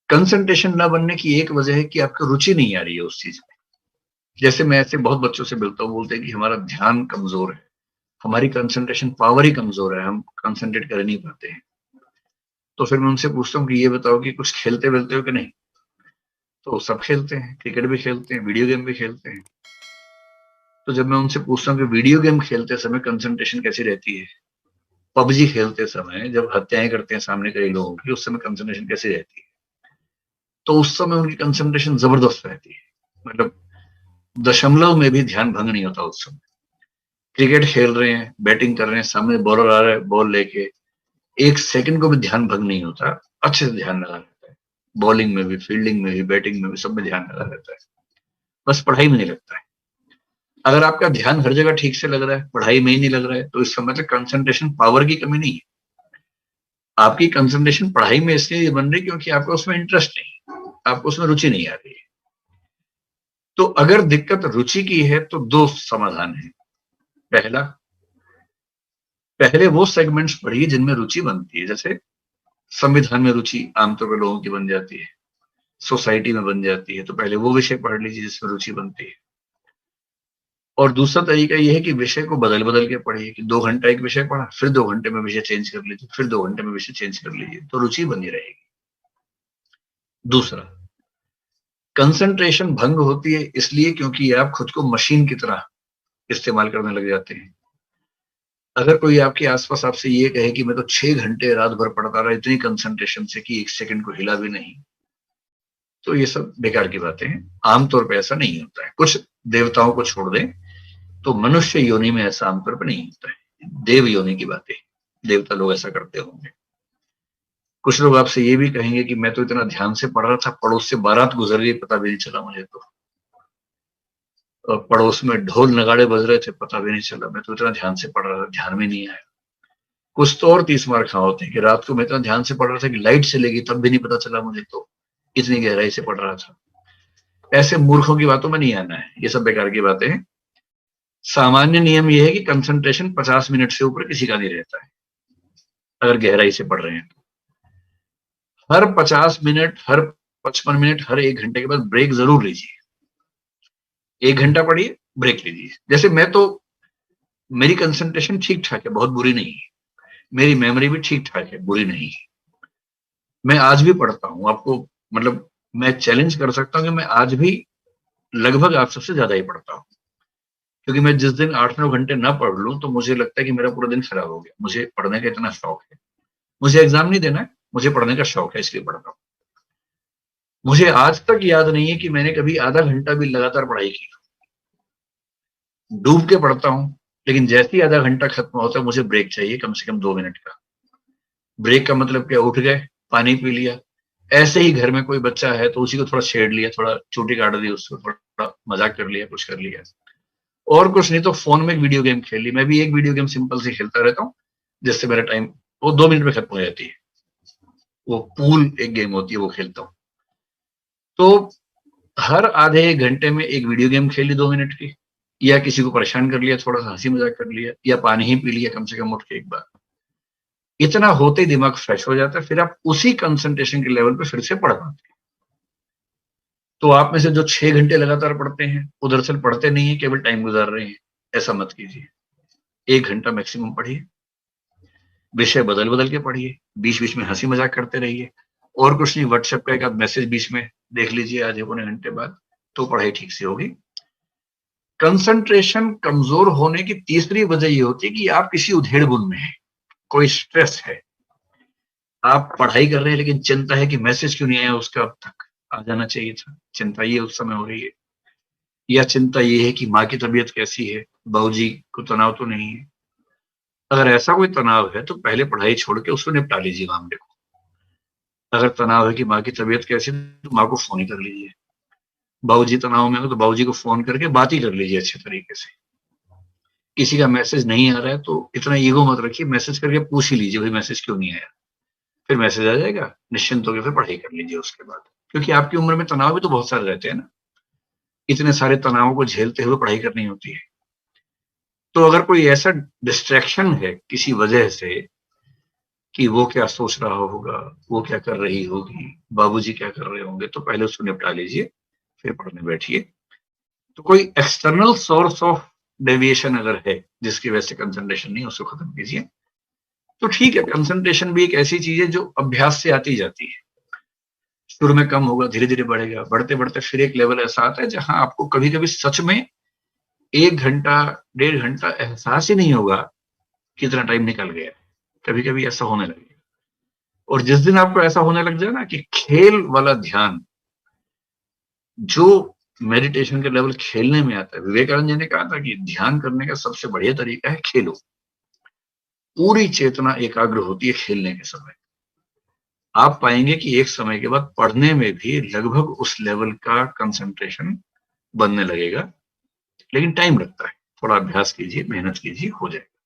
Concentration ना बनने की एक वजह है कि आपको रुचि नहीं आ रही है उस चीज में। जैसे मैं ऐसे बहुत बच्चों से मिलता हूँ, बोलते हैं कि हमारा ध्यान कमजोर है, हमारी कंसंट्रेशन पावर ही कमजोर है, हम कंसंट्रेट कर नहीं पाते हैं। तो फिर मैं उनसे पूछता हूँ कि ये बताओ कि कुछ खेलते वेलते हो कि नहीं? तो सब खेलते हैं, क्रिकेट भी खेलते हैं, वीडियो गेम भी खेलते हैं। तो जब मैं उनसे पूछता हूँ कि वीडियो गेम खेलते समय कंसंट्रेशन कैसी रहती है, पबजी खेलते समय जब हत्याएं करते हैं सामने कई लोगों की, उस समय कंसंट्रेशन कैसी रहती है? तो उस समय उनकी कंसंट्रेशन जबरदस्त रहती है, मतलब दशमलव में भी ध्यान भंग नहीं होता उस समय। क्रिकेट खेल रहे हैं, बैटिंग कर रहे हैं, सामने बॉलर आ रहा है बॉल लेके, एक सेकंड को भी ध्यान भंग नहीं होता, अच्छे से ध्यान लगा रहता है। बॉलिंग में भी, फील्डिंग में भी, बैटिंग में भी, सब में ध्यान लगा रहता है। बस पढ़ाई में नहीं लगता है। अगर आपका ध्यान हर जगह ठीक से लग रहा है, पढ़ाई में ही नहीं लग रहा है, तो इसका मतलब कंसंट्रेशन पावर की कमी नहीं है। आपकी कंसंट्रेशन पढ़ाई में इसलिए बन रही क्योंकि आपको उसमें इंटरेस्ट नहीं, आपको उसमें रुचि नहीं आ रही है। तो अगर दिक्कत रुचि की है तो दो समाधान है। पहला, पहले वो सेगमेंट्स पढ़िए जिनमें रुचि बनती है। जैसे संविधान में रुचि आमतौर पर लोगों की बन जाती है, सोसाइटी में बन जाती है, तो पहले वो विषय पढ़ लीजिए जिसमें रुचि बनती है। और दूसरा तरीका ये है कि विषय को बदल बदल के पढ़िए, कि 2 घंटा एक विषय पढ़ा, फिर 2 घंटे में विषय चेंज कर लीजिए, फिर 2 घंटे में विषय चेंज कर लीजिए, तो रुचि बनी रहेगी। दूसरा, कंसंट्रेशन भंग होती है इसलिए क्योंकि आप खुद को मशीन की तरह इस्तेमाल करने लग जाते हैं। अगर कोई आपके आसपास आपसे ये कहे कि मैं तो 6 घंटे रात भर पढ़ता रहा इतनी कंसंट्रेशन से कि एक सेकंड को हिला भी नहीं, तो ये सब बेकार की बातें हैं। आमतौर पे ऐसा नहीं होता है। कुछ देवताओं को छोड़ दें तो मनुष्य योनि में ऐसा आमतौर पर नहीं होता है। देव योनि की बातें, देवता लोग ऐसा करते होंगे। कुछ लोग आपसे ये भी कहेंगे कि मैं तो इतना ध्यान से पढ़ रहा था, पड़ोस से बारात गुजर गई, पता भी नहीं चला मुझे तो। और पड़ोस में ढोल नगाड़े बज रहे थे, पता भी नहीं चला, मैं तो इतना ध्यान से पढ़ रहा था, ध्यान में नहीं आया। कुछ तो और 30 मार खा होते हैं कि रात को मैं इतना ध्यान से पढ़ रहा था कि लाइट चली गई तब भी नहीं पता चला मुझे, तो इतनी गहराई से पढ़ रहा था। ऐसे मूर्खों की बातों में नहीं आना है, ये सब बेकार की बातें हैं। सामान्य नियम यह है कि कंसंट्रेशन 50 मिनट से ऊपर किसी का नहीं रहता है अगर गहराई से पढ़ रहे हैं तो। हर 50 मिनट, हर 55 मिनट, हर 1 घंटे के बाद ब्रेक जरूर लीजिए। 1 घंटा पढ़िए, ब्रेक लीजिए। जैसे मैं तो, मेरी कंसंट्रेशन ठीक ठाक है, बहुत बुरी नहीं है। मेरी मेमोरी भी ठीक ठाक है, बुरी नहीं है। मैं आज भी पढ़ता हूँ, आपको मतलब मैं चैलेंज कर सकता हूँ कि मैं आज भी लगभग आप सबसे ज्यादा ही पढ़ता हूँ। क्योंकि मैं जिस दिन 8-9 घंटे ना पढ़ लूं तो मुझे लगता है कि मेरा पूरा दिन खराब हो गया। मुझे पढ़ने का इतना शौक है, मुझे एग्जाम नहीं देना है, मुझे पढ़ने का शौक है, इसलिए पढ़ता हूँ। मुझे आज तक याद नहीं है कि मैंने कभी आधा घंटा भी लगातार पढ़ाई की। डूब के पढ़ता हूँ, लेकिन जैसे ही आधा घंटा खत्म होता है मुझे ब्रेक चाहिए, कम से कम 2 मिनट का। ब्रेक का मतलब क्या, उठ गए, पानी पी लिया, ऐसे ही घर में कोई बच्चा है तो उसी को थोड़ा छेड़ लिया, थोड़ा चोटी काट दी, उसको थोड़ा मजाक कर लिया, कुछ कर लिया। और कुछ नहीं तो फोन में एक वीडियो गेम खेल ली। मैं भी एक वीडियो गेम सिंपल से खेलता रहता हूँ, जिससे मेरा टाइम वो 2 मिनट में खत्म हो जाती है। वो पूल एक गेम होती है, वो खेलता हूँ। तो हर आधे 1 घंटे में एक वीडियो गेम खेली 2 मिनट की, या किसी को परेशान कर लिया, थोड़ा सा हंसी मजाक कर लिया, या पानी ही पी लिया कम से कम उठ के एक बार। इतना होते ही दिमाग फ्रेश हो जाता है, फिर आप उसी कंसंट्रेशन के लेवल पे फिर से पढ़ पाते हैं। तो आप में से जो 6 घंटे लगातार पढ़ते हैं, वो दरअसल पढ़ते नहीं है, केवल टाइम गुजार रहे हैं। ऐसा मत कीजिए। 1 घंटा मैक्सिमम पढ़िए, विषय बदल बदल के पढ़िए, बीच बीच में हंसी मजाक करते रहिए। और कुछ नहीं, व्हाट्सएप का एक आध मैसेज बीच में देख लीजिए आधे पौने घंटे बाद, तो पढ़ाई ठीक से होगी। कंसंट्रेशन कमजोर होने की तीसरी वजह ये होती है कि आप किसी उधेड़-बुन में हैं, कोई स्ट्रेस है। आप पढ़ाई कर रहे हैं लेकिन चिंता है कि मैसेज क्यों नहीं आया उसका, अब तक आ जाना चाहिए था, चिंता ये उस समय हो रही है। या चिंता ये है कि माँ की तबीयत कैसी है, बाबूजी को तनाव तो नहीं है। अगर ऐसा कोई तनाव है तो पहले पढ़ाई छोड़ के उसको निपटा लीजिए मामले को। अगर तनाव है कि माँ की तबीयत कैसी है तो माँ को फोन ही कर लीजिए। बाबूजी तनाव में हो तो बाबूजी को फोन करके बात ही कर लीजिए अच्छे तरीके से। किसी का मैसेज नहीं आ रहा है तो इतना ईगो मत रखिए, मैसेज करके पूछ ही लीजिए भाई मैसेज क्यों नहीं आया। फिर मैसेज आ जाएगा, निश्चिंत होकर फिर पढ़ाई कर लीजिए उसके बाद। क्योंकि आपकी उम्र में तनाव भी तो बहुत सारे रहते हैं ना, इतने सारे तनावों को झेलते हुए पढ़ाई करनी होती है। तो अगर कोई ऐसा डिस्ट्रैक्शन है किसी वजह से, कि वो क्या सोच रहा होगा, वो क्या कर रही होगी, बाबूजी क्या कर रहे होंगे, तो पहले उसको निपटा लीजिए, फिर पढ़ने बैठिए। तो कोई एक्सटर्नल सोर्स ऑफ डेविएशन अगर है जिसकी वजह से कंसंट्रेशन नहीं, उसको खत्म कीजिए। तो ठीक है, कंसंट्रेशन भी एक ऐसी चीज है जो अभ्यास से आती जाती है। शुरू में कम होगा, धीरे धीरे बढ़ेगा, बढ़ते बढ़ते फिर एक लेवल ऐसा आता है जहां आपको कभी कभी सच में 1 घंटा 1.5 घंटा एहसास ही नहीं होगा कितना टाइम निकल गया। कभी कभी ऐसा होने लगेगा। और जिस दिन आपको ऐसा होने लग जाए ना कि खेल वाला ध्यान, जो मेडिटेशन के लेवल खेलने में आता है, विवेकानंद जी ने कहा था कि ध्यान करने का सबसे बढ़िया तरीका है खेलो। पूरी चेतना एकाग्र होती है खेलने के समय। आप पाएंगे कि एक समय के बाद पढ़ने में भी लगभग उस लेवल का कंसंट्रेशन बनने लगेगा, लेकिन टाइम लगता है। थोड़ा अभ्यास कीजिए, मेहनत कीजिए, हो जाएगा।